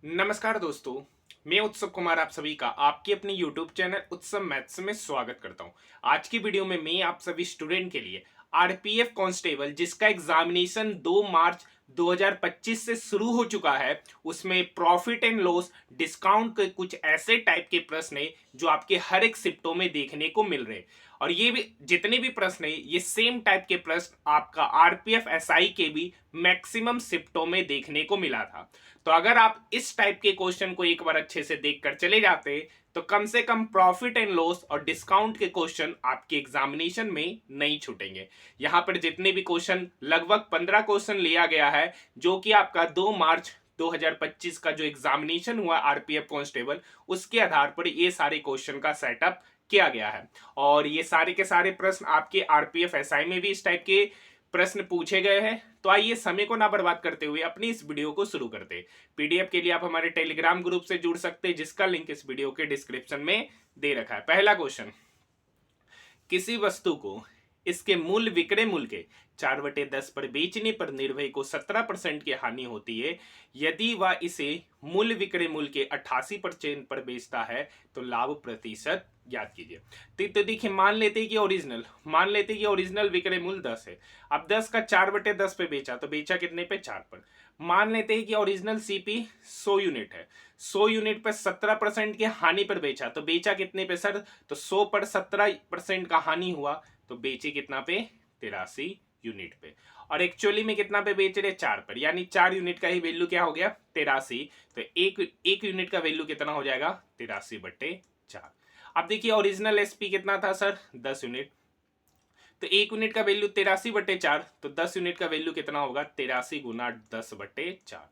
नमस्कार दोस्तों। मैं उत्सव कुमार आप सभी का आपके अपने YouTube चैनल उत्सव मैथ्स में स्वागत करता हूं। आज की वीडियो में मैं आप सभी स्टूडेंट के लिए आरपीएफ कांस्टेबल जिसका एग्जामिनेशन 2 मार्च 2025 से शुरू हो चुका है, उसमें प्रॉफिट एंड लॉस डिस्काउंट के कुछ ऐसे टाइप के प्रश्न है जो आपके हर एक शिफ्टों में देखने को मिल रहे हैं। और ये भी जितने भी प्रश्न है ये सेम टाइप के प्रश्न आपका आरपीएफ एसआई के भी मैक्सिमम शिफ्टों में देखने को मिला था। तो अगर आप इस टाइप के क्वेश्चन को एक बार अच्छे से देखकर चले जाते तो कम से कम प्रॉफिट एंड लॉस और डिस्काउंट के क्वेश्चन आपके एग्जामिनेशन में नहीं छूटेंगे। यहां पर जितने भी क्वेश्चन लगभग 15 क्वेश्चन लिया गया है जो कि आपका 2 मार्च 2025 का जो एग्जामिनेशन हुआ आरपीएफ कांस्टेबल उसके आधार पर ये सारे क्वेश्चन का सेटअप किया गया है। और ये सारे के सारे प्रश्न आपके आरपीएफ एसआई में भी इस टाइप के प्रश्न पूछे गए हैं। तो आइए समय को ना बर्बाद करते हुए अपनी इस वीडियो को शुरू करते हैं। पीडीएफ के लिए आप हमारे टेलीग्राम ग्रुप से जुड़ सकते हैं जिसका लिंक इस वीडियो के डिस्क्रिप्शन में दे रखा है। पहला क्वेश्चन, किसी वस्तु को इसके मूल विक्रय मूल्य के 4/10 पर बेचने पर निर्भय को 17% की हानि होती है। यदि वह इसे मूल विक्रय मूल्य के 88% पर बेचता है तो लाभ प्रतिशत ज्ञात कीजिए। तो देखिए, मान लेते हैं कि ओरिजिनल विक्रय मूल्य 10 है। अब 10 का 4/10 पे बेचा तो बेचा कितने पे? 4 पर। मान लेते हैं कि ओरिजिनल सीपी 100 यूनिट है। 100 यूनिट पे 17% की हानि पर बेचा तो बेचा कितने पे सर? तो 100 पर 17% का हानि हुआ तो बेचे कितना पे? 83 यूनिट पे। और एक्चुअली में कितना पे बेच रहे? 4 पर, यानी 4 यूनिट का ही वैल्यू क्या हो गया? 83। तो एक यूनिट का वैल्यू कितना हो जाएगा? 83/4। अब देखिए ओरिजिनल एसपी कितना था सर? 10 यूनिट। तो एक यूनिट का वैल्यू 83/4, तो 10 यूनिट का वैल्यू कितना होगा? 83 गुना 10/4।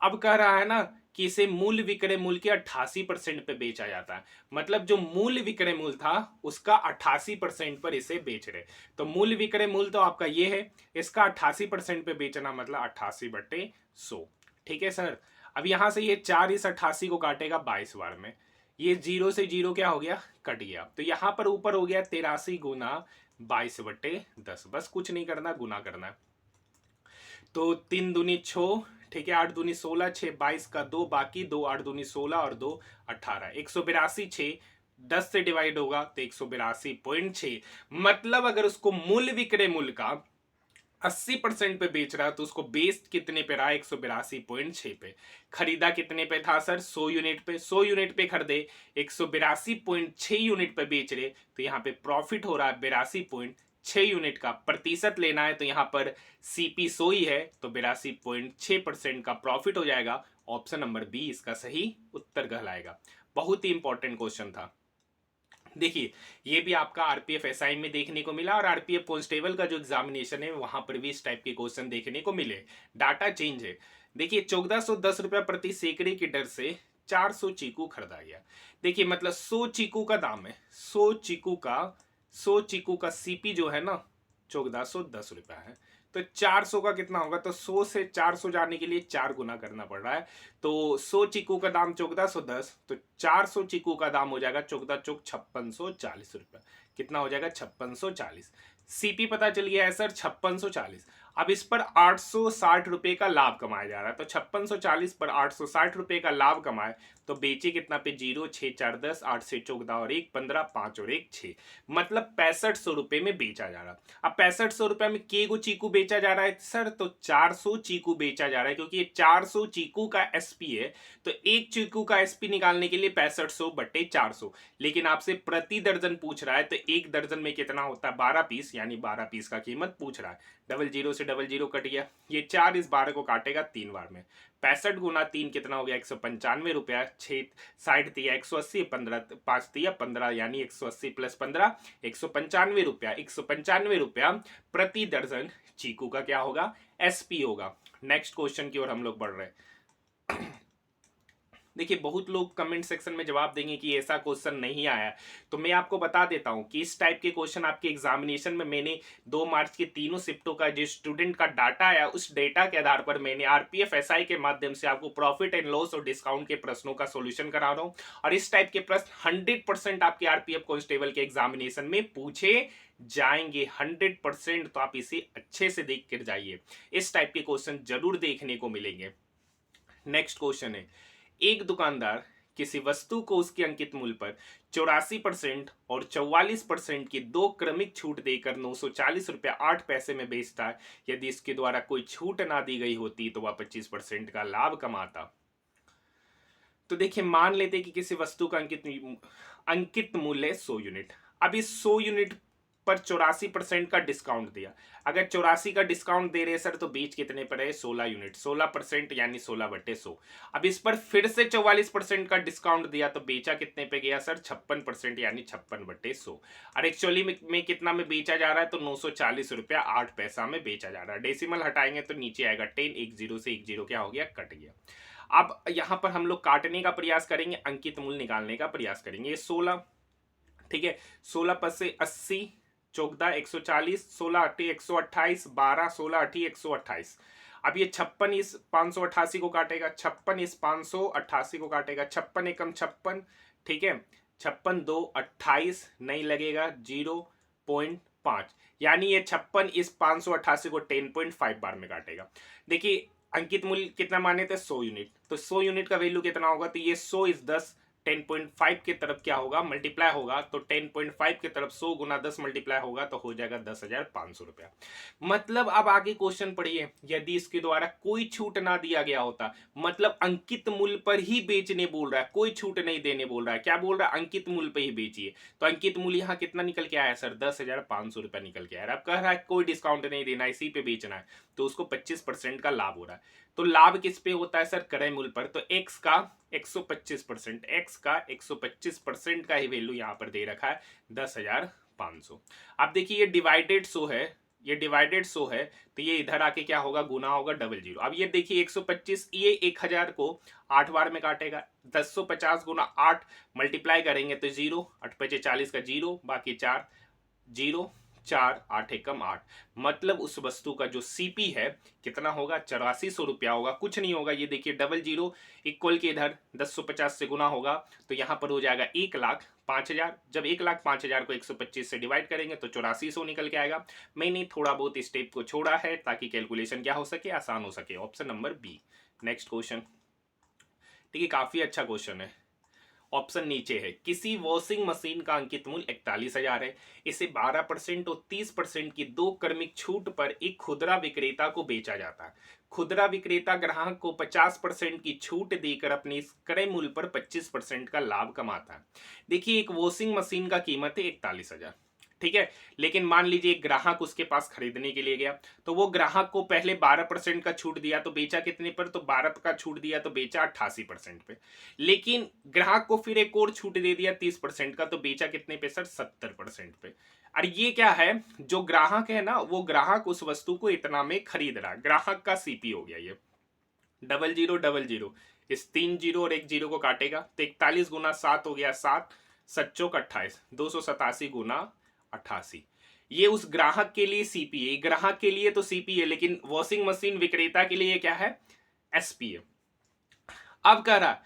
अब कह रहा है ना कि इसे मूल विक्रय मूल्य के 88% पे बेचा जाता है। मतलब जो मूल विक्रय मूल्य था उसका 88% पर इसे बेच रहे। तो मूल विक्रय मूल्य तो आपका ये है, इसका 88% पे बेचना मतलब 88/100। ठीक है सर। अब यहां से ये 4 इस 88 को काटेगा 22 बार में। ये 0 से 0 क्या हो गया? कट गया। तो यहां पर ऊपर हो गया 83 गुना 22/10। बस कुछ नहीं करना, गुना करना है। तो 3 दूनी 6, ठीक है, 8 दूनी 16, 6 22 का 2 बाकी, 2 8 दूनी 16 और 2 18, 182। 6 10 से डिवाइड होगा तो 182.6। मतलब अगर उसको मूल विक्रय मूल्य का 80% पे बेच रहा है तो उसको बेस्ड कितने पे रहा? 182.6 पे। खरीदा कितने पे था सर? 100 यूनिट पे। 100 यूनिट पे खरीदे, 182.6 यूनिट पे बेच रहे, तो यहाँ पे प्रॉफिट हो रहा है 82.6 यूनिट का। प्रतिशत लेना है तो यहाँ पर सीपी 100 ही है तो 82.6% का प्रॉफिट हो जाएगा। ऑप्शन नंबर बी इसका सही उत्तर कहलाएगा। बहुत ही इंपॉर्टेंट क्वेश्चन था। देखिए, ये भी आपका आरपीएफ एसआई में देखने को मिला और आरपीएफ कांस्टेबल का जो एग्जामिनेशन है वहां पर भी इस टाइप के क्वेश्चन देखने को मिले। डाटा चेंज है। देखिए, 1410 रुपया प्रति सैकड़े की दर से 400 चीकू खरीदा गया। देखिए, मतलब 100 चीकू का दाम है। 100 चीकू का सीपी जो है ना 1410 रुपया है। तो 400 का कितना होगा? तो 100 से 400 जाने के लिए 4 गुना करना पड़ रहा है। तो 100 चीकू का दाम 1410, तो 400 चीकू का दाम हो जाएगा 14 चौक 5640 रुपया। कितना हो जाएगा? 5640। सीपी पता चल गया है सर 5640। अब इस पर 860 रुपए का लाभ कमाया जा रहा है। तो 5640 पर 860 रुपए का लाभ कमाए तो बेचे कितना पे? 0 6 4 10, 8 से 14 और 1 15, 5 और 1 6, मतलब 6500 रुपए में बेचा जा रहा है। अब 6500 रुपए में के गो चीकू बेचा जा रहा है सर? तो 400 चीकू बेचा जा रहा है, क्योंकि ये 400 चीकू का एसपी है। तो एक चीकू का एसपी निकालने के लिए 6500/400, लेकिन आपसे प्रति दर्जन पूछ रहा है तो एक दर्जन में कितना होता है? 12 पीस, यानी 12 पीस का कीमत पूछ रहा है। डबल जीरो से डबल जीरो कट गया। ये 4 इस 12 को काटेगा 3 बार में। 65 गुना 3 कितना हो गया? 195 रुपया। 6 60 तिया 180, 15 5 तिया 15, यानी 180 प्लस 15 195 रुपया। 195 रुपया प्रति दर्जन चीकू का क्या होगा? एसपी होगा। नेक्स्ट क्वेश्चन की ओर हम लोग बढ़ रहे हैं। देखिए, बहुत लोग कमेंट सेक्शन में जवाब देंगे कि ऐसा क्वेश्चन नहीं आया, तो मैं आपको बता देता हूं कि इस टाइप के क्वेश्चन आपके एग्जामिनेशन में मैंने 2 मार्च के तीनों शिफ्टों का जो स्टूडेंट का डाटा आया उस डेटा के आधार पर मैंने आरपीएफ एसआई के माध्यम से आपको प्रॉफिट एंड लॉस और डिस्काउंट के प्रश्नों का सोल्यूशन करा रहा हूं। और इस टाइप के प्रश्न 100% आपके आरपीएफ कांस्टेबल के एग्जामिनेशन में पूछे जाएंगे। 100%। तो आप इसे अच्छे से देख कर जाइए, इस टाइप के क्वेश्चन जरूर देखने को मिलेंगे। नेक्स्ट क्वेश्चन है, एक दुकानदार किसी वस्तु को उसके अंकित मूल्य पर 84% और 44% की दो क्रमिक छूट देकर 940 रुपया 8 पैसे में बेचता है। यदि इसके द्वारा कोई छूट ना दी गई होती तो वह 25% का लाभ कमाता। तो देखिए, मान लेते कि किसी वस्तु का अंकित मूल्य 100 यूनिट। अब इस 100 यूनिट पर 84% का डिस्काउंट दिया। अगर 84 का डिस्काउंट दे रहे सर तो बेच कितने पर है? 16 यूनिट। 16% यानी 16/100। अब इस पर फिर से 44% का डिस्काउंट दिया तो बेचा कितने पे गया सर? 56% यानी 56/100। और एक्चुअली में कितना में बेचा जा रहा है? तो 940 रुपया 8 पैसा में बेचा जा रहा है। डेसिमल हटाएंगे तो नीचे आएगा 10। एक जीरो से एक जीरो क्या हो गया? कट गया। अब यहां पर हम लोग काटने का प्रयास करेंगे, अंकित मूल्य निकालने का प्रयास करेंगे। ये 16, ठीक है, 16 पर से 80, 14 140, 16 8 128, 12 16 8 128। अब ये 56 इस 588 को काटेगा, 56 इस 588 को काटेगा, 56 एकम 56, ठीक है, 56 2 28 नहीं लगेगा 0.5, यानी ये 56 इस 588 को 10.5 बार में काटेगा। देखिए अंकित मूल्य कितना माने थे? 100 यूनिट। तो 100 यूनिट का वैल्यू कितना होगा? तो ये 100 इस 10 10.5 की तरफ क्या होगा? मल्टीप्लाई होगा। तो 10.5 की तरफ 100 गुना 10 मल्टीप्लाई होगा तो हो जाएगा 10,500 रुपया। मतलब अब आगे क्वेश्चन पढ़िए, यदि इसके द्वारा कोई छूट ना दिया गया होता, मतलब अंकित मूल्य पर ही बेचने बोल रहा है, कोई छूट नहीं देने बोल रहा है। क्या बोल रहा है? अंकित मूल्य पर ही बेचिए। तो अंकित मूल्य यहाँ कितना निकल के आया सर? 10,500 रुपया निकल के आया। अब कह रहा है कोई डिस्काउंट नहीं देना, इसी पे बेचना है, तो उसको 25% का लाभ हो रहा है। तो लाभ किस पे होता है सर? क्रय मूल्य पर। तो x का 125%, x का 125% का ही वैल्यू यहाँ पर दे रखा है 10,500। अब देखिए ये डिवाइडेड 100 है, ये डिवाइडेड 100 है, तो ये इधर आके क्या होगा? गुना होगा 00। अब ये देखिए 125, ये 1000 को 8 बार में काटेगा। 1050 गुना 8 मल्टीप्लाई करेंगे तो 0, 8 5 40 का 0, बाकी 4 0 4 8 एकम 8। मतलब उस वस्तु का जो सीपी है कितना होगा? 8400 रुपया होगा, कुछ नहीं होगा। ये देखिए 00 इक्वल के इधर 1050 से गुना होगा तो यहाँ पर हो जाएगा 1,05,000। जब 1,05,000 को 125 से डिवाइड करेंगे तो 8400 निकल के आएगा। मैंने थोड़ा बहुत स्टेप को छोड़ा है ताकि कैलकुलेशन क्या हो सके? आसान हो सके। Option number B. Next question, ठीक है, काफी अच्छा क्वेश्चन है। ऑप्शन नीचे है, किसी वॉशिंग मशीन का अंकित मूल्य 41,000 है। इसे 12% और 30% की दो क्रमिक छूट पर एक खुदरा विक्रेता को बेचा जाता है। खुदरा विक्रेता ग्राहक को 50% की छूट देकर अपने इस क्रय मूल्य पर 25% का लाभ कमाता है। देखिए एक वॉशिंग मशीन का कीमत है 41,000, ठीक है, लेकिन मान लीजिए एक ग्राहक उसके पास खरीदने के लिए गया, तो वो ग्राहक को पहले 12% का छूट दिया तो बेचा कितने पर? तो 12 का छूट दिया तो बेचा 88% पे। लेकिन ग्राहक को फिर एक और छूट दे दिया 30% का, तो बेचा कितने पे सर? 70% पे। और ये क्या है? जो ग्राहक है ना, वो ग्राहक उस वस्तु को इतना में खरीद रहा है, ग्राहक का सीपी हो गया ये। 0000 इस 3 जीरो और 1 जीरो को काटेगा तो 41 गुना 7 हो गया 7, 7 चौक 28, 287 गुना 88। ये उस ग्राहक के लिए सीपी है, ग्राहक के लिए तो सीपी है, लेकिन वॉशिंग मशीन विक्रेता के लिए क्या है? एसपी है। अब कह रहा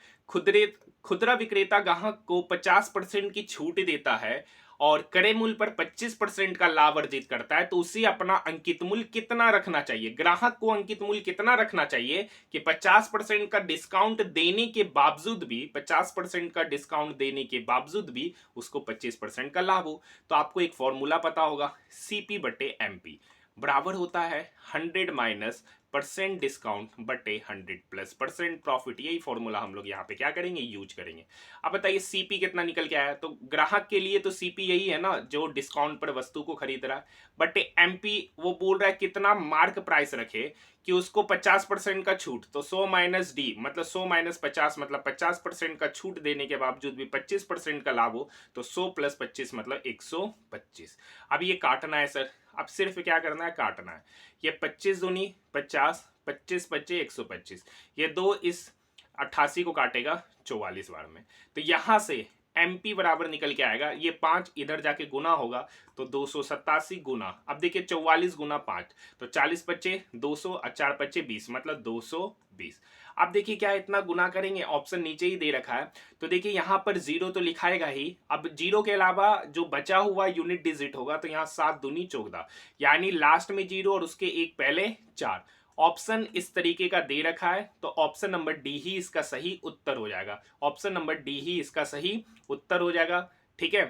खुदरा विक्रेता ग्राहक को 50% की छूट देता है और क्रय मूल्य पर 25% का लाभ अर्जित करता है, तो उसे अपना अंकित मूल्य कितना रखना चाहिए? ग्राहक को अंकित मूल्य कितना रखना चाहिए कि 50% का डिस्काउंट देने के बावजूद भी 50% का डिस्काउंट देने के बावजूद भी उसको 25% का लाभ हो? तो आपको एक फॉर्मूला पता होगा, सीपी बटे एमपी बराबर होता है 100 माइनस परसेंट डिस्काउंट बटे 100 प्लस परसेंट प्रॉफिट। यही फॉर्मूला हम लोग यहाँ पे क्या करेंगे? यूज करेंगे। अब बताइए सीपी कितना निकल के आया? तो ग्राहक के लिए तो सीपी यही है ना, जो डिस्काउंट पर वस्तु को खरीद रहा है, बटे एमपी वो बोल रहा है कितना मार्क प्राइस रखे कि उसको 50% का छूट, तो 100 माइनस डी मतलब 100 माइनस 50 मतलब 50% का छूट देने के बावजूद भी 25% का लाभ हो, तो 100 प्लस 25 मतलब 125। अब ये काटना है सर, अब सिर्फ क्या करना है? काटना है। ये 25 दूनी 50, 25 25 125, ये 2 इस 88 को काटेगा 44 बार में, तो यहां से एमपी बराबर निकल के आएगा, ये 5 इधर जाके गुना होगा तो 287 गुना, अब देखिए 44 गुना 5 तो 40 बच्चे 200 और 4 बच्चे 20 मतलब 220। अब देखिए क्या इतना गुना करेंगे? ऑप्शन नीचे ही दे रखा है, तो देखिए यहाँ पर जीरो तो लिखाएगा ही। अब जीरो के अलावा जो बचा हुआ यूनिट डिजिट होगा तो यहाँ 7 दूनी 14, यानी लास्ट में जीरो और उसके एक पहले 4, ऑप्शन इस तरीके का दे रखा है, तो ऑप्शन नंबर डी ही इसका सही उत्तर हो जाएगा। ऑप्शन नंबर डी ही इसका सही उत्तर हो जाएगा। ठीक है,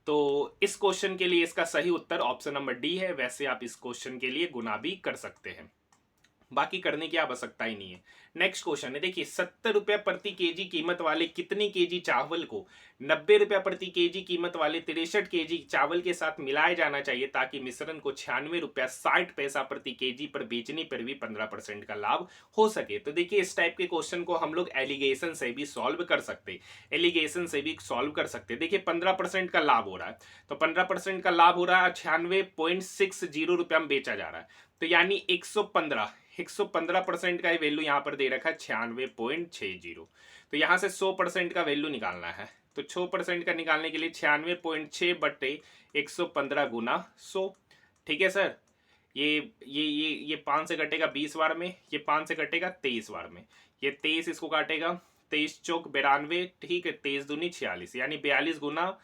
तो इस क्वेश्चन के लिए इसका सही उत्तर ऑप्शन नंबर डी है। वैसे आप इस क्वेश्चन के लिए गुना भी कर सकते हैं, बाकी करने की आवश्यकता ही नहीं है। नेक्स्ट क्वेश्चन है, देखिए 70 रुपया प्रति केजी कीमत वाले कितने केजी चावल को 90 रुपया प्रति केजी कीमत वाले 63 केजी चावल के साथ मिलाया जाना चाहिए ताकि मिश्रण को 96 रुपया 60 पैसा प्रति केजी पर बेचने पर भी 15% का लाभ हो सके। तो देखिए इस टाइप के क्वेश्चन को हम लोग एलिगेशन से भी सॉल्व कर सकते, एलिगेशन से भी सॉल्व कर सकते। देखिए 15% का लाभ हो रहा है, तो 15% का लाभ हो रहा है 96.60 रुपया में बेचा जा रहा है, तो यानी 115% का ही वैल्यू यहाँ पर दे रखा है 96.60। तो यहाँ से 100% का वैल्यू निकालना है, तो 100% का निकालने के लिए 96.6 बटे 115 गुना 100। ठीक है सर, ये 5 से कटेगा 20 बार में, ये 5 से कटेगा 23 बार में, ये 23 इसको काटेगा, 23 चौक 92, ठीक है, 23 दूनी 46, यानी 42 गुना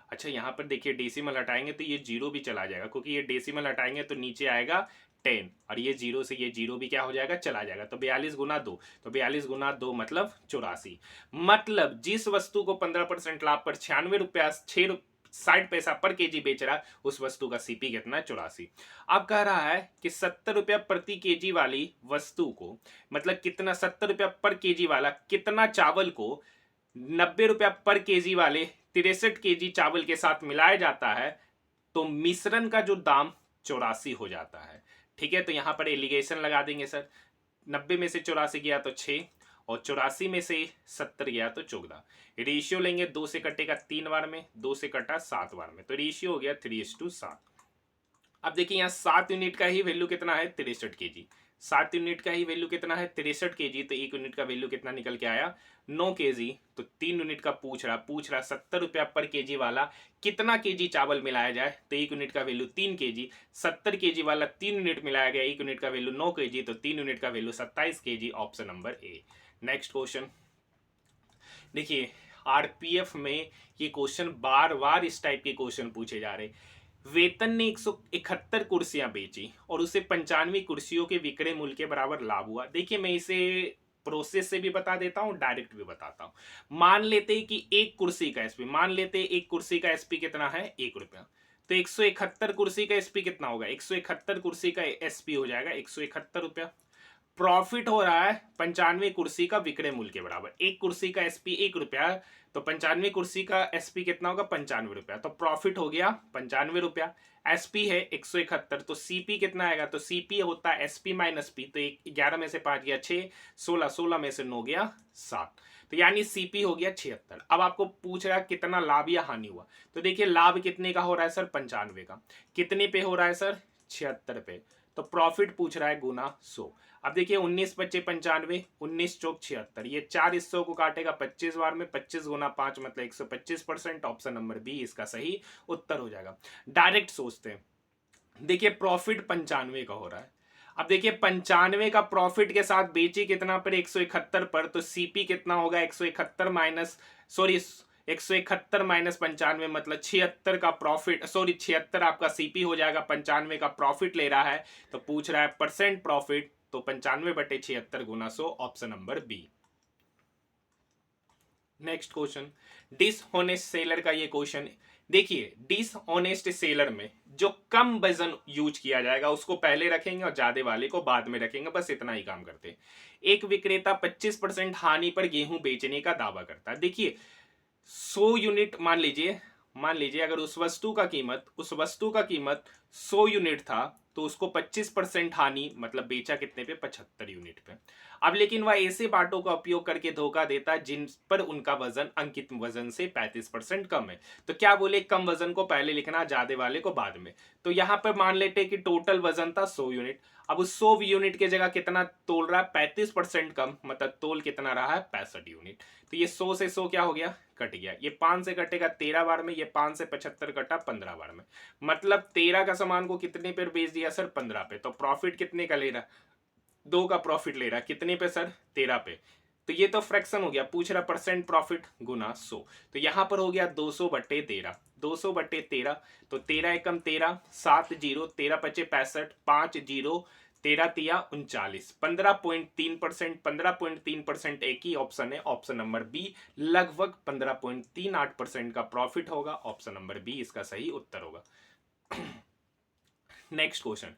अच्छा यहाँ पर देखिए डेसिमल हटाएंगे तो ये जीरो भी चला जाएगा, क्योंकि ये डेसिमल हटाएंगे तो नीचे आएगा 10, और ये जीरो से ये जीरो भी क्या हो जाएगा, चला जाएगा। तो 42 गुना 2, तो 42 गुना 2 मतलब 84। मतलब जिस वस्तु को 15% लाभ पर 96 रुपया 60 पैसा पर केजी बेच रहा है, उस वस्तु का सीपी कितना, 84। अब कह रहा है कि 70 रुपया प्रति केजी वाली वस्तु को, मतलब कितना, 70 रुपया पर केजी वाला कितना चावल को 90 रुपया पर केजी वाले 63 केजी चावल के साथ मिलाया जाता है, तो मिश्रण का जो दाम 84 हो जाता है। ठीक है, तो यहां पर एलिगेशन लगा देंगे सर। 90 में से 84 गया तो 6, और 84 में से 70 गया तो 14। रेशियो लेंगे, 2 से कटेगा 3 बार में, 2 से कटा 7 बार में, तो रेशियो हो गया 3:7। अब देखिए यहाँ 7 यूनिट का ही वैल्यू कितना है, 63 केजी। 7 यूनिट का ही वैल्यू कितना है, 63 केजी, तो 1 यूनिट का वैल्यू कितना निकल के आया, 9 केजी। तो 3 यूनिट का पूछ रहा 70 रुपया पर केजी वाला कितना केजी चावल मिलाया जाए, तो 1 यूनिट का वैल्यू 3 केजी। 70 केजी वाला 3 यूनिट मिलाया गया, 1 यूनिट का वैल्यू 9 केजी, तो 3 यूनिट का value 27 KG. Option number A. Next question देखिए, आरपीएफ में ये क्वेश्चन बार बार इस टाइप के क्वेश्चन पूछे जा रहे। वेतन ने 171 कुर्सियां बेची और उसे 95 कुर्सियों के विक्रय मूल्य के बराबर लाभ हुआ। देखिए मैं इसे प्रोसेस से भी बता देता हूं, डायरेक्ट भी बताता हूं। मान लेते हैं कि एक कुर्सी का एसपी, मान लेते हैं एक कुर्सी का एसपी कितना है, 1 रुपया, तो 171 कुर्सी का एसपी कितना होगा, 171 कुर्सी का एसपी हो जाएगा 171 रुपया। प्रॉफिट हो रहा है 95 कुर्सी का विक्रय मूल्य के बराबर। एक कुर्सी का एसपी 1 रुपया, तो 95 कुर्सी का एसपी कितना होगा, 95 रुपया, तो प्रॉफिट हो गया 95 रुपया। एसपी है 171, तो सीपी कितना आएगा, तो सीपी होता है एसपी माइनस पी, तो 11 में से 5 गया 6, 16 में से 9 गया 7, तो यानी सीपी हो गया 76। अब आपको पूछ रहा है कितना लाभ या हानि हुआ, तो देखिए लाभ कितने का हो रहा है सर, 95 का। कितने पे हो रहा है सर, 76 पे। तो प्रॉफिट पूछ रहा है गुना 100। अब देखिए 19 बच्चे 95, 19 चौक 76, ये 4 इस 100 को काटेगा 25 बार में, 25 गुना 5 मतलब 125%। ऑप्शन नंबर बी इसका सही उत्तर हो जाएगा। डायरेक्ट सोचते हैं, देखिए प्रॉफिट 95 का हो रहा है। अब देखिए 95 का प्रॉफिट के साथ बेची कितना पर, 171 पर, तो सीपी कितना होगा, 171 माइनस 95 मतलब 76 का प्रॉफिट, 76 आपका सीपी हो जाएगा। 95 का प्रॉफिट ले रहा है, तो पूछ रहा है परसेंट प्रॉफिट, तो 95/76 गुना 100। Option number B. Next question, dishonest seller का ये क्वेश्चन। देखिए डिसऑनेस्ट सेलर में जो कम वजन यूज किया जाएगा उसको पहले रखेंगे और ज्यादा वाले को बाद में रखेंगे, बस इतना ही काम करते हैं। एक विक्रेता 25% हानि पर गेहूं बेचने का दावा करता है। देखिए 100 यूनिट मान लीजिए अगर उस वस्तु का कीमत 100 यूनिट था, तो उसको 25% हानि, मतलब बेचा कितने पे, 75 यूनिट पे। अब लेकिन वह ऐसे बाटों का उपयोग करके धोखा देता है जिन पर उनका वजन अंकित वजन से 35% कम है। तो क्या बोले, कम वजन को पहले लिखना, ज्यादा वाले को बाद में। तो यहां पर मान लेते कि टोटल वजन था 100 यूनिट, अब उस 100 यूनिट की जगह कितना तोल रहा है, 35% कम, मतलब तोल कितना रहा है, 65 यूनिट। तो ये 100 से 100 क्या हो गया, कट गया। ये 5 से कटेगा 13 बार में, ये 5 से 75 कटा 15 बार में, मतलब 13 का सामान को कितने पे बेच दिया सर, 15 पे। तो प्रॉफिट कितने का ले रहा, 2 का प्रॉफिट ले रहा, कितने पे सर, 13 पे। तो ये तो फ्रैक्शन हो गया, पूछ रहा परसेंट प्रॉफिट गुना 100, तो यहां पर हो गया 200/13। 200/13, तो 13 एकम 13, 7 जीरो, 13 पचे 65, 5 जीरो, 13 तिया 39, 15.3%। 15.3% एक ही ऑप्शन है, ऑप्शन नंबर बी। लगभग 15.38% का प्रॉफिट होगा, ऑप्शन नंबर बी इसका सही उत्तर होगा। नेक्स्ट क्वेश्चन,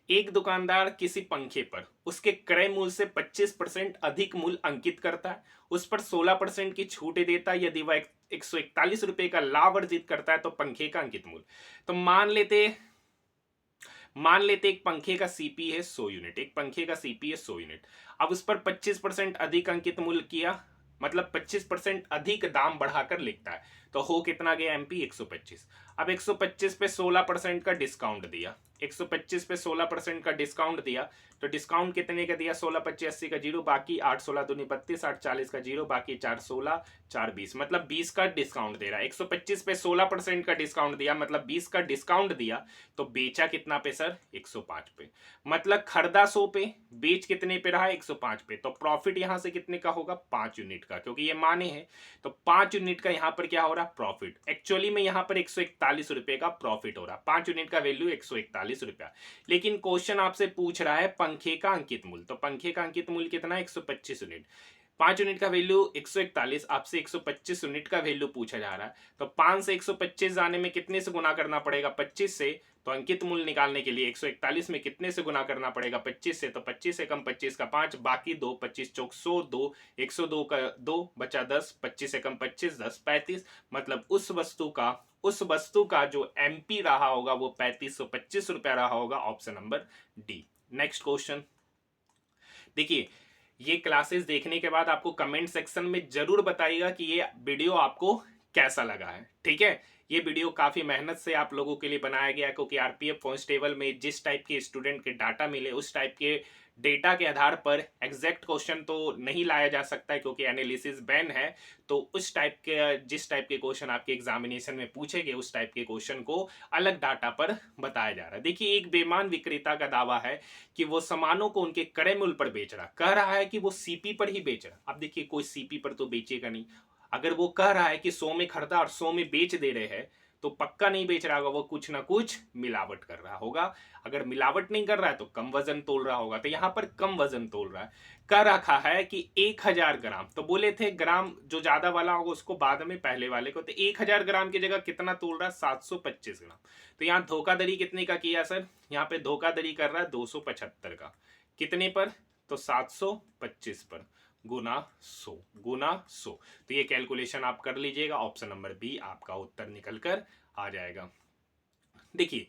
एक दुकानदार किसी पंखे पर उसके क्रय मूल्य से 25% अधिक मूल्य अंकित करता है, उस पर 16% की छूट देता है। यदि वह 141 रुपए का लाभ अर्जित करता है तो पंखे का अंकित मूल्य। तो मान लेते एक पंखे का सीपी है 100 यूनिट, एक पंखे का सीपी है 100 यूनिट। अब उस पर 25% अधिक अंकित मूल्य किया, मतलब 25% अधिक दाम बढ़ाकर लिखता है, तो हो कितना गया एमपी 125। अब 125 पे 16% का डिस्काउंट दिया, 125 पे 16% का डिस्काउंट दिया, तो डिस्काउंट कितने का दिया, 16 25 80 का जीरो, बाकी 8 16 दूनी 32, 8 40 का जीरो, बाकी 4 16 4 20, मतलब 20 का डिस्काउंट दे रहा है। 125 पे 16% का डिस्काउंट दिया, मतलब 20 का डिस्काउंट दिया, तो बेचा कितना पे सर, 105 पे। मतलब खरीदा 100 पे, बेच कितने पे रहा, 105 पे। तो प्रॉफिट यहां से कितने का होगा, 5 यूनिट का, क्योंकि ये माने हैं तो 5 यूनिट का यहां पर क्या हो रहा, प्रॉफिट। एक्चुअली में यहां पर 141 रुपए का प्रॉफिट हो रहा, 5 यूनिट का वैल्यू 141 रुपया। लेकिन क्वेश्चन आपसे पूछ रहा है पंखे का अंकित मूल्य, तो पंखे का अंकित मूल्य कितना है, 125 यूनिट। 5 यूनिट का वैल्यू 141, आपसे 125 यूनिट का वैल्यू पूछा जा रहा है, तो 5 से 125 जाने में कितने से गुना करना पड़ेगा, 25 से। तो अंकित मूल्य निकालने के लिए 141 में कितने से गुना करना पड़ेगा, 25 से, तो 25 से कम 25 का 5, बाकी 2, 25 चौक 102, 102 का 2 बचा 10, 25 से कम 25 10 35, मतलब उस वस्तु का जो एमपी रहा होगा वो 3525 रुपया रहा होगा, option number D. Next question देखिए, ये क्लासेस देखने के बाद आपको कमेंट सेक्शन में जरूर बताइएगा कि ये वीडियो आपको कैसा लगा है, ठीक है। ये वीडियो काफी मेहनत से आप लोगों के लिए बनाया गया है, क्योंकि आरपीएफ कांस्टेबल में जिस टाइप के स्टूडेंट के डाटा मिले उस टाइप के डेटा के आधार पर एग्जैक्ट क्वेश्चन तो नहीं लाया जा सकता है, क्योंकि एनालिसिस बैन है। तो उस टाइप के जिस टाइप के क्वेश्चन आपके एग्जामिनेशन में पूछे गए उस टाइप के क्वेश्चन को अलग डाटा पर बताया जा रहा है। देखिए, एक बेईमान विक्रेता का दावा है कि वो सामानों को उनके क्रय मूल्य पर बेच रहा, कह रहा है कि वो सीपी पर ही बेच रहा। अब देखिए, कोई सीपी पर तो बेचेगा नहीं। अगर वो कह रहा है कि 100 में खरीदा और 100 में बेच दे रहे हैं, तो पक्का नहीं बेच रहा होगा, वो कुछ ना कुछ मिलावट कर रहा होगा। अगर मिलावट नहीं कर रहा है तो कम वजन तोल रहा होगा, तो यहां पर कम वजन तोल रहा है। कह रखा है कि 1000 ग्राम, तो बोले थे ग्राम जो ज्यादा वाला होगा उसको बाद में, पहले वाले को। तो 1000 ग्राम की जगह कितना तोल रहा है, 725 ग्राम। तो यहाँ धोखाधड़ी कितने का किया सर, यहाँ पे धोखाधड़ी कर रहा है 275 का। कितने पर, तो 725 पर, गुना 100। तो ये कैलकुलेशन आप कर लीजिएगा, ऑप्शन नंबर बी आपका उत्तर निकल कर आ जाएगा। देखिए,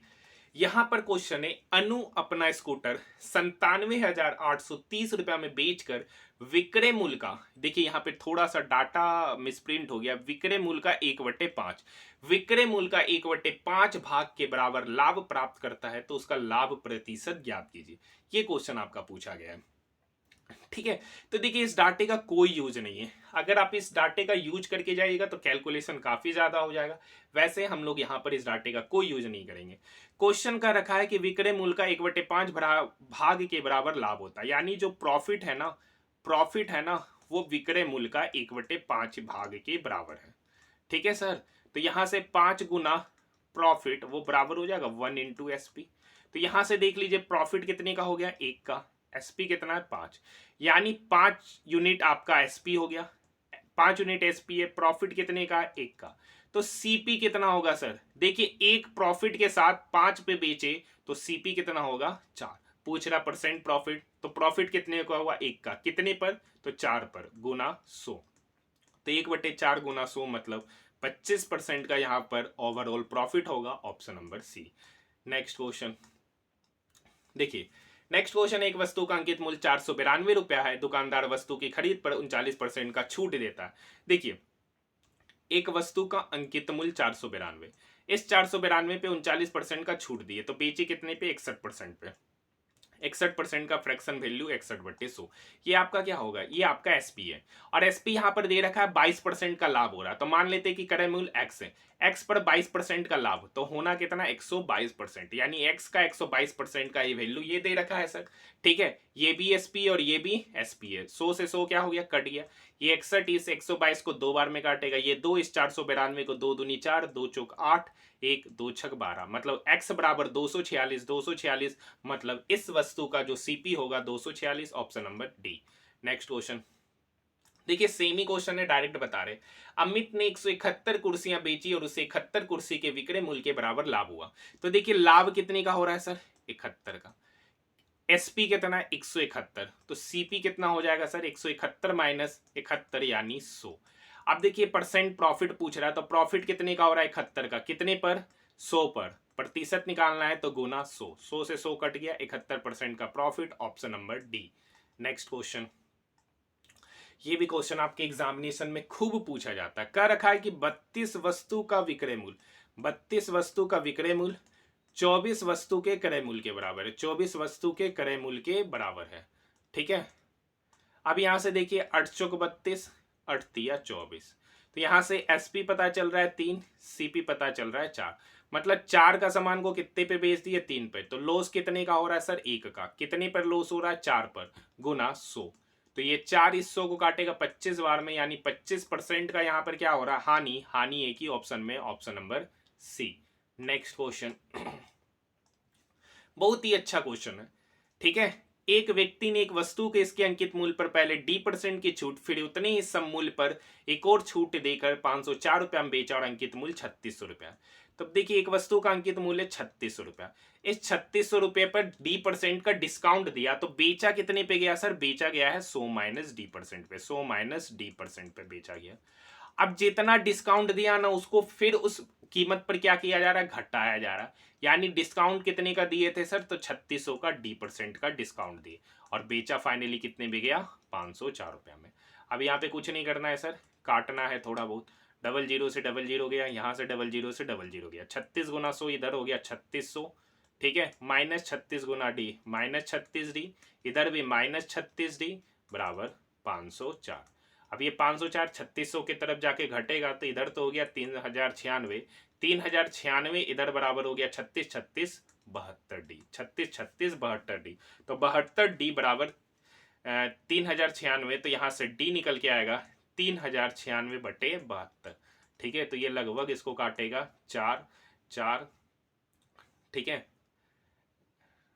यहां पर क्वेश्चन है, अनु अपना स्कूटर 97,830 रुपया में बेचकर विक्रय मूल्य का, देखिए यहां पे थोड़ा सा डाटा मिसप्रिंट हो गया, विक्रय मूल्य का 1/5, विक्रय मूल्य का 1/5 भाग के बराबर लाभ प्राप्त करता है, तो उसका लाभ प्रतिशत ज्ञात कीजिए। ये क्वेश्चन आपका पूछा गया है, ठीक है। तो देखिए, इस डाटे का कोई यूज नहीं है। अगर आप इस डाटे का यूज करके जाइएगा तो कैलकुलेशन काफी ज्यादा हो जाएगा। वैसे हम लोग यहां पर इस डाटे का कोई यूज नहीं करेंगे। क्वेश्चन का रखा है कि विक्रय मूल्य का 1/5 भाग के बराबर लाभ होता है, यानी जो प्रॉफिट है ना, वो विक्रय मूल्य का 1/5 भाग के बराबर है, ठीक है सर। तो यहां से 5 गुना प्रॉफिट वो बराबर हो जाएगा 1 इंटू एसपी। तो यहां से देख लीजिए, प्रॉफिट कितने का हो गया, 1 का, एसपी कितना है 5, यानी 5 यूनिट आपका एसपी हो गया। 5 यूनिट एसपी है, प्रॉफिट कितने का, 1 का। तो सीपी कितना होगा सर, देखिए एक प्रॉफिट के साथ 5 पे बेचे तो सीपी कितना होगा, 4। पूछ रहा परसेंट प्रॉफिट, तो प्रॉफिट कितने का हुआ, 1 का, कितने पर, तो 4 पर, गुना 100। तो 1/4 गुना 100 मतलब 25% का यहां पर ओवरऑल प्रॉफिट होगा, option number C. Next question देखिए, नेक्स्ट क्वेश्चन, एक वस्तु का अंकित मूल्य 492 रुपया है, दुकानदार वस्तु की खरीद पर 39% का छूट देता है। देखिए, एक वस्तु का अंकित मूल्य 492, इस 492 पे 39% का छूट दिए, तो बेची कितने पे, 61% पे। 61% का फ्रैक्शन वैल्यू 61/100, ये आपका क्या होगा, ये आपका एसपी है। और एसपी यहां पर दे रखा है 22% का लाभ हो रहा है, तो मान लेते हैं कि क्रय मूल्य एक्स है, एक्स पर 22% का लाभ, तो होना कितना, 122%, यानी एक्स का 122% का ये वैल्यू ये दे रखा है सर, ठीक है। ये भी एसपी और ये भी एसपी है। 100 से 100 क्या हो गया, कट गया। ये 61 इस 122 को 2 बार में काटेगा, ये 2 इस 492 को 2 दूनी 4, 2 चौक 8, 1 2 छक 12, मतलब x बराबर 246। 246 मतलब इस वस्तु का जो सीपी होगा 246, option number D. Next question देखिए, सेम ही क्वेश्चन है, डायरेक्ट बता रहे। अमित ने 171 कुर्सियां बेची और उसे 71 कुर्सी के विक्रय मूल्य के बराबर लाभ हुआ। तो देखिए लाभ कितने का हो रहा है सर, 71 का। एसपी कितना है, 171, तो सीपी कितना हो जाएगा सर, 171 माइनस 71 यानी 100। अब देखिए परसेंट प्रॉफिट पूछ रहा है, तो प्रॉफिट कितने का हो रहा है, 71 का, कितने पर, 100 पर। प्रतिशत निकालना है तो गुना 100, 100 से 100 कट गया, 71% का profit, option number D. Next question, ये भी क्वेश्चन आपके एग्जामिनेशन में खूब पूछा जाता है। कह रखा है कि 32 वस्तु का विक्रय मूल्य, 32 वस्तु का विक्रय मूल्य 24 वस्तु के क्रय मूल्य के बराबर है, 24 वस्तु के क्रय मूल्य के बराबर है। ठीक है, अब यहां से देखिए 8 चौक 32, 8 तिया 24, तो यहां से एसपी पता चल रहा है 3, सीपी पता चल रहा है 4, मतलब 4 का सामान को कितने पे बेच दिए, 3 पे। तो लॉस कितने का हो रहा है सर, 1 का। कितने पर लॉस हो रहा है, 4 पर, गुना 100। तो ये 4 इस 100 को काटेगा 25 बार में, यानी 25% का यहाँ पर क्या हो रहा है, हानि। हानि एक ही ऑप्शन में, option number C. Next question बहुत ही अच्छा क्वेश्चन है। ठीक है, एक व्यक्ति ने एक वस्तु के इसके अंकित मूल्य पर पहले D% की छूट, फिर उतने ही सम मूल्य पर एक और छूट देकर 504 रुपया में बेचा और अंकित मूल्य 3600 रुपया। तब देखिए एक वस्तु का अंकित मूल्य 3600 रुपया, इस 3600 रुपये पर D% का डिस्काउंट दिया, तो बेचा कितने पे गया सर, बेचा गया है 100 माइनस D% पे, 100 माइनस D% पे बेचा गया। अब जितना डिस्काउंट दिया ना, उसको फिर उस कीमत पर क्या किया जा रहा है, घटाया जा रहा है। यानी डिस्काउंट कितने का दिए थे सर, तो 3600 का D% का डिस्काउंट दिए, और बेचा फाइनली कितने में गया, 504 रुपया में। अब यहाँ पे कुछ नहीं करना है सर, काटना है थोड़ा बहुत। 00 से 00 गया, यहाँ से 00 से 00 गया, 36 गुना 100 इधर हो गया 3600। ठीक है, माइनस 36 गुना D माइनस 36D, इधर भी माइनस 36D बराबर 504। अब ये 504 3600 की तरफ जाके घटेगा, तो इधर तो हो गया 3096, 3096 इधर बराबर हो गया 36 36 72D, 36 36 72D। तो 72D बराबर 3096, तो यहाँ से D निकल के आएगा 3096 बटे 72। ठीक है, तो ये लगभग इसको काटेगा 4 4। ठीक है,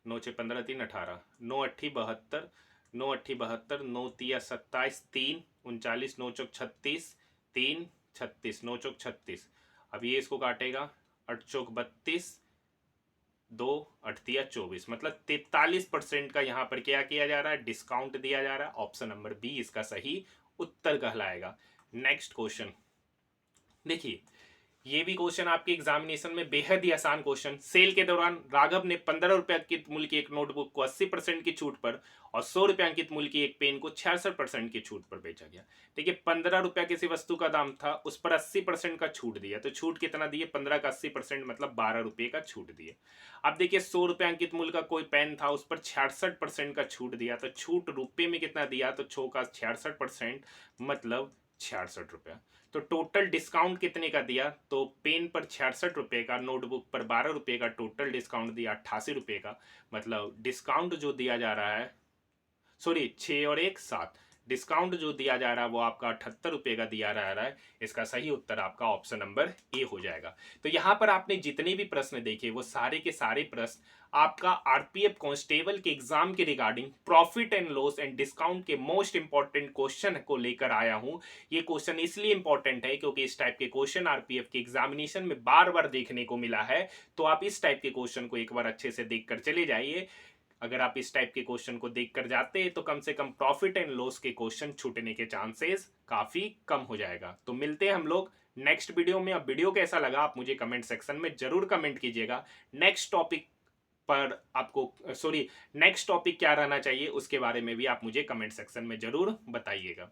9 6 15 3 18, 9 8 72, 9 8 72, 9 तिया 27, 3 39, 9 चौक 36, 3 36, 9 चौक 36। अब ये इसको काटेगा 8 चौक 32, 2 8 तिया 24, मतलब 43% का यहाँ पर क्या किया जा रहा है, डिस्काउंट दिया जा रहा है। ऑप्शन नंबर बी इसका सही उत्तर कहलाएगा। नेक्स्ट क्वेश्चन देखिए, ये भी क्वेश्चन आपके एग्जामिनेशन में बेहद ही आसान क्वेश्चन। सेल के दौरान राघव ने 15 रुपए अंकित मूल्य की एक नोटबुक को 80% की छूट पर और 100 रुपए अंकित मूल्य की एक पेन को 66% की छूट पर बेचा गया। देखिए 15 रुपया किसी वस्तु का दाम था, उस पर 80% का छूट दिया, तो छूट कितना दिए, 15 का 80% मतलब 12 रुपये का छूट दिए। अब देखिए 100 रुपए अंकित मूल्य का कोई पेन था, उस पर 66% का छूट दिया, तो छूट रुपये में कितना दिया, तो 6 का 66% मतलब 66 रुपया। तो टोटल डिस्काउंट कितने का दिया, तो पेन पर 66 रुपये का, नोटबुक पर 12 रुपये का, टोटल डिस्काउंट दिया 88 रुपये का। मतलब डिस्काउंट जो दिया जा रहा है, सॉरी 6 और 1 7, डिस्काउंट जो दिया जा रहा है वो आपका 78 रुपये का दिया जा रहा है। इसका सही उत्तर आपका ऑप्शन नंबर ए हो जाएगा। तो यहाँ पर आपने जितने भी प्रश्न देखे वो सारे के सारे प्रश्न आपका आरपीएफ कांस्टेबल के एग्जाम के regarding profit and loss and discount के मोस्ट इंपॉर्टेंट क्वेश्चन को लेकर आया हूं। ये क्वेश्चन इसलिए इंपॉर्टेंट है क्योंकि इस टाइप के क्वेश्चन आरपीएफ के एग्जामिनेशन में बार बार देखने को मिला है। तो आप इस टाइप के क्वेश्चन को एक बार अच्छे से देख कर चले जाइए। अगर आप इस टाइप के क्वेश्चन को देख कर जाते हैं तो कम से कम प्रॉफिट एंड लॉस के क्वेश्चन छूटने के चांसेस काफी कम हो जाएगा। तो मिलते हैं हम लोग नेक्स्ट वीडियो में। अब वीडियो कैसा लगा आप मुझे कमेंट सेक्शन में जरूर कमेंट कीजिएगा। नेक्स्ट टॉपिक पर आपको नेक्स्ट टॉपिक क्या रहना चाहिए उसके बारे में भी आप मुझे कमेंट सेक्शन में जरूर बताइएगा।